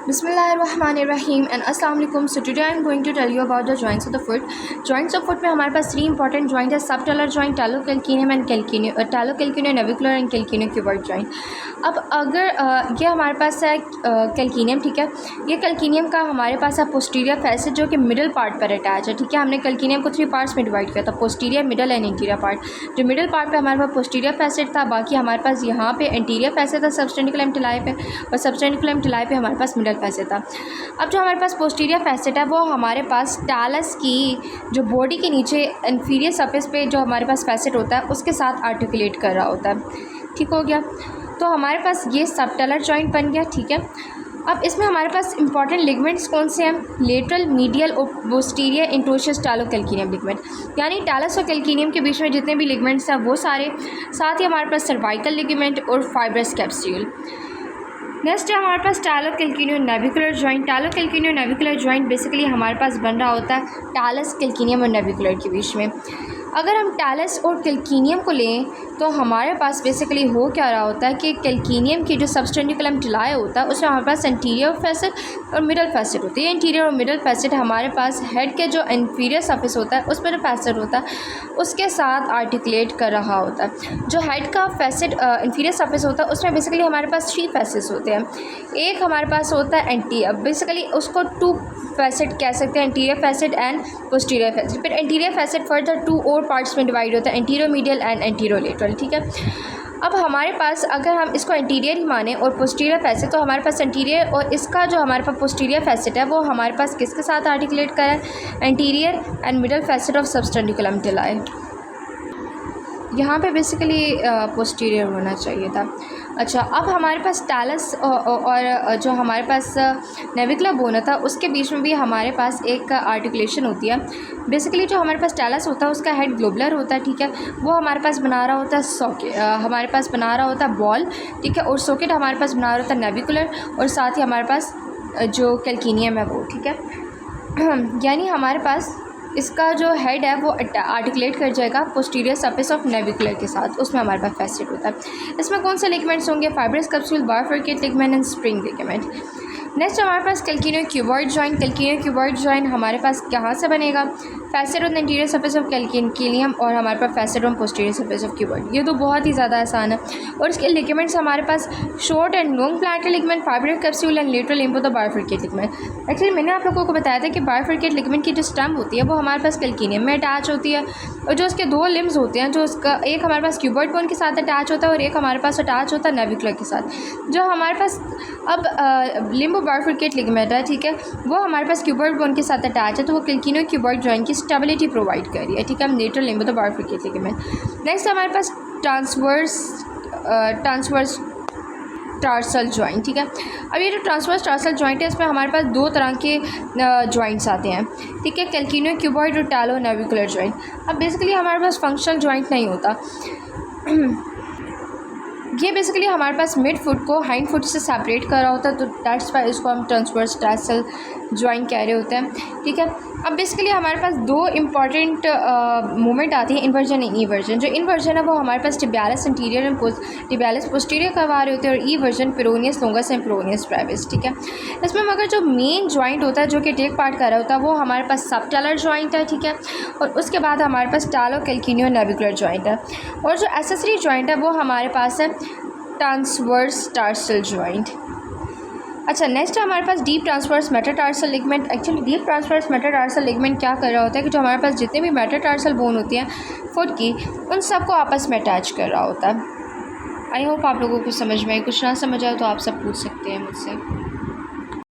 Bismillahirrahmanirrahim and Assalamu alaikum. So today I am going to tell you about the joints of the foot. Joints of foot में हमारे पास 3 important joint है, subtalar joint, talocalcaneum and talocalcaneo navicular and calcaneo cuboid joint. अब अगर ये हमारे पास है कैल्किनियम, ठीक है. ये कैल्किनियम का हमारे पास है पोस्टीरियर फैसेट जो कि मिडल पार्ट पर अटैच है, ठीक है. हमने कैल्किनियम को 3 पार्ट्स में डिवाइड किया था, posterior, middle and interior part. जो मिडल पार्ट पे हमारे पास पोस्टीरियर फैसेट था, बाकी हमारे पास यहाँ पे एंटीरियर फैसेट था सबस्टेंडिकुलम टिलाई पे, और सबस्टेंडिकुलम टिलाई पे हमारे पास मिडल फैसेट था. अब जो हमारे पास पोस्टीरियर फैसेट है वो हमारे पास टैलस की जो बॉडी के नीचे इंफीरियर सरफेस पे जो हमारे पास फैसेट होता है उसके साथ आर्टिकुलेट कर रहा होता है. ठीक हो गया. तो हमारे पास ये सबटलर जॉइंट बन गया, ठीक है. अब इसमें हमारे पास इंपॉर्टेंट लिगमेंट्स कौन से हैं? लेटरल, मीडियल और पोस्टीरियर इंटरओशियस टैलोकैल्किनियम लिगमेंट, यानी टैलस और कैल्किनियम के बीच में जितने भी लिगमेंट्स हैं वो सारे. साथ ही हमारे पास सर्वाइकल लिगामेंट और फाइब्रस कैप्सूल. नेक्स्ट है हमारे पास talocalcaneo navicular joint. Talocalcaneo navicular joint basically हमारे पास बन रहा होता है टैलस, कैल्किनियम और नेविकुलर के बीच में. अगर हम टैलस और कैल्किनियम को लें तो हमारे पास बेसिकली हो क्या रहा होता है कि कैल्किनियम की जो सबस्टेंडिकुलम टिलाई होता है उसमें हमारे पास इंटीरियर फैसेट और मिडल फैसेट होती है. इंटीरियर और मिडल फैसेट हमारे पास हेड के जो इंफीरियर सरफेस होता है उस पर जो फैसेट होता है उसके साथ आर्टिकुलेट कर रहा होता है. जो हेड का फैसेट इंफीरियर सरफेस होता है उसमें बेसिकली हमारे पास 3 फैसेट्स होते हैं. एक हमारे पास होता है बेसिकली उसको 2 फैसेट कह सकते हैं, interior facet and posterior facet. फिर इंटीरियर फैसेट फर्दर 2 और पार्ट्स में डिवाइड होता है, interior medial and interior lateral, ठीक है. अब हमारे पास अगर हम इसको इंटीरियर ही माने और पोस्टीरियर फैसेट, तो हमारे पास इंटीरियर और इसका जो हमारे पास पोस्टीरियर फैसेट है वो हमारे पास किसके साथ आर्टिकुलेट करा है? Interior and middle facet of sustentaculum tali. यहाँ पे बेसिकली पोस्टीरियर होना चाहिए था. अच्छा, अब हमारे पास टैलस और जो हमारे पास नेविकुलर बोन था उसके बीच में भी हमारे पास एक आर्टिकुलेशन होती है. बेसिकली जो हमारे पास टैलस होता है उसका हेड ग्लोबुलर होता है, ठीक है. वो हमारे पास बना रहा होता है सॉकेट, हमारे पास बना रहा होता है बॉल, ठीक है. और सॉकेट हमारे पास बना रहा होता है नेविकुलर, और साथ ही हमारे पास जो कैल्किनियम है वो, ठीक है. यानी हमारे पास इसका जो हेड है वो आर्टिकुलेट कर जाएगा पोस्टीरियर सरफेस ऑफ नेविकुलर के साथ, उसमें हमारे पास फैसेट होता है. इसमें कौन से लिगामेंट्स होंगे? Fibrous capsule, bifurcate ligament and spring ligament. Next हमारे पास calcaneo cuboid joint. Calcaneo cuboid joint हमारे पास कहाँ से बनेगा? Facet on the interior surface of calcaneum और हमारे पास facet on posterior surface of cuboid. ये तो बहुत ही ज़्यादा आसान है. और इसके लिगामेंट्स हमारे पास short and long plantar ligament, fibrous capsule and lateral limb of the bifurcate ligament. Actually मैंने आप लोगों को बताया था कि बाइफरकेट लिगामेंट की जो स्टैम्प होती है वो हमारे पास कैल्किनियम में अटैच होती है, और जो उसके 2 लिम्स होते हैं, जो उसका एक हमारे पास क्यूबॉइड बोन के साथ अटैच होता है और एक हमारे पास अटैच होता है नेविकुलर के साथ. जो हमारे पास अब लिम्ब ऑफ बाइफरकेट लिगामेंट है, ठीक है, वो हमारे पास क्यूबॉइड बोन के साथ अटैच है, तो वो कैल्किनियो क्यूबॉइड जॉइंट की स्टेबिलिटी प्रोवाइड कर रही है, ठीक है. Lateral limb of the bifurcate ligament. Next हमारे पास ट्रांसवर्स टार्सल जॉइंट, ठीक है. अब ये जो ट्रांसवर्स टार्सल जॉइंट है इसमें हमारे पास 2 तरह के जॉइंट्स आते हैं, ठीक है. कैल्किनियो क्यूबॉइड और टैलो नेविकुलर जॉइंट. अब बेसिकली हमारे पास फंक्शनल जॉइंट नहीं होता. ये बेसिकली हमारे पास मिड फुट को हाइंड फुट से सेपरेट कर रहा होता है, तो दैट्स वाई इसको हम ट्रांसवर्स टार्सल जॉइंट कह रहे होते हैं, ठीक है. अब बेसिकली हमारे पास 2 इंपॉर्टेंट मूवमेंट आती है, इन्वर्जन एंड ईवर्जन. जो इन्वर्जन है वो हमारे पास tibialis interior and tibialis posterior करवा रहे होते हैं, और eversion peroneus longus and peroneus brevis, ठीक है. इसमें मगर जो मेन जॉइंट होता है जो कि टेक पार्ट कर रहा होता है वो हमारे पास सबटलर जॉइंट है, ठीक है. और उसके बाद हमारे पास टैलोकैल्किनियो नेविकुलर जॉइंट है, और जो एसेसरी जॉइंट है वो हमारे पास है ट्रांसवर्स टार्सल जॉइंट. अच्छा, नेक्स्ट है हमारे पास deep transverse metatarsal ligament. Actually deep transverse metatarsal ligament क्या कर रहा होता है कि जो हमारे पास जितने भी मेटाटार्सल बोन होती हैं फुट की, उन सबको आपस में अटैच कर रहा होता है. आई होप आप लोगों को समझ में आए. कुछ ना समझ आए तो आप सब पूछ सकते हैं मुझसे.